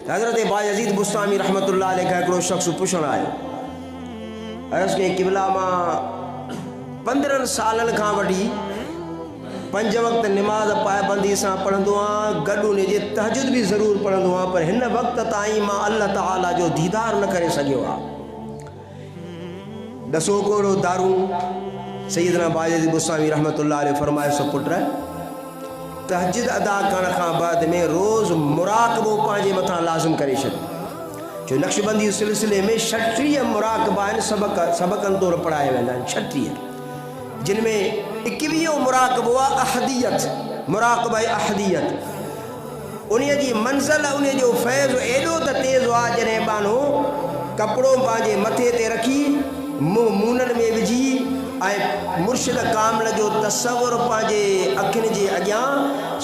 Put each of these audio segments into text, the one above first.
हज़रत बायज़ीद बुस्तामी रहमतुल्लाह अलैह हिकिड़ो शख़्स पुछण आयो। अर्ज़ कई क़िबला मां 15 सालनि खां वठी 5 वक़्त निमाज़ पाबंदी सां पढ़ंदो आहियां, गॾु उन जे तहजुद बि ज़रूरु पढ़ंदो आहियां, पर हिन वक़्त ताईं मां अल्लाह ताला जो दीदार न करे सघियो आहे। ॾसो कोड़ो दारू। सैयदना बायज़ीद बुस्तामी रहमतुल्लाह अलैह फरमाए, सो पुट तहजुद अदा करण खां बाद में रोज़ मुराक़बो पंहिंजे मथां लाज़िम करे छॾ। जो नक्शबंदी सिलसिले में 36 मुराक़बा आहिनि, सबक़नि तौरु पढ़ाए वेंदा आहिनि 36, जिन में 21 मुराक़बो आहे अहदियत, मुराक़बा अहदियत। उन जी मंज़िल, उन जो फैज़ एॾो त तेज़ आहे जॾहिं बानो कपिड़ो पंहिंजे मथे ते रखी मुंहुं मूननि में विझी ऐं मुर्शिद कामिल जो तसवुर पंहिंजे अखियुनि जे अॻियां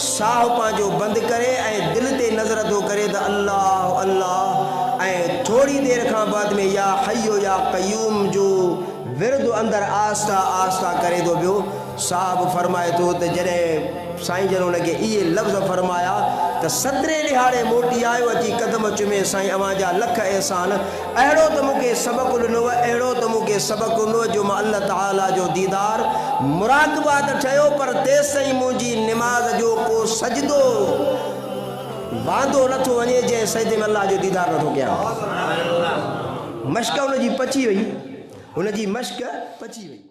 साहु पंहिंजो बंदि करे ऐं दिलि ते नज़र थो करे त अल्लाह अल्लाह, ऐं थोड़ी देर खां बाद में या हयो या क़यूम जो विर्द अंदरि आस्ता आस्ता करे थो पियो। साहब फरमाए थो त जॾहिं साईं जन हुनखे इहे लफ़्ज़ फरमाया त 17 ॾिहाड़े मोटी आयो, अची कदम चुमे, साईं अवां जा लख एहसान, अहिड़ो त मूंखे सबक़ु ॾिनो, अहिड़ो त मूंखे सबक़ु ॾिनो जो मां अल्लाह ताला जो दीदार मुराक़बा त ठहियो, पर तेसि ताईं मुंहिंजी निमाज़ जो को सजदो वांदो नथो वञे जंहिं सजदे में अल्लाह जो दीदार नथो कयां। मश्क हुनजी पची वई, हुनजी मश्क पची वई।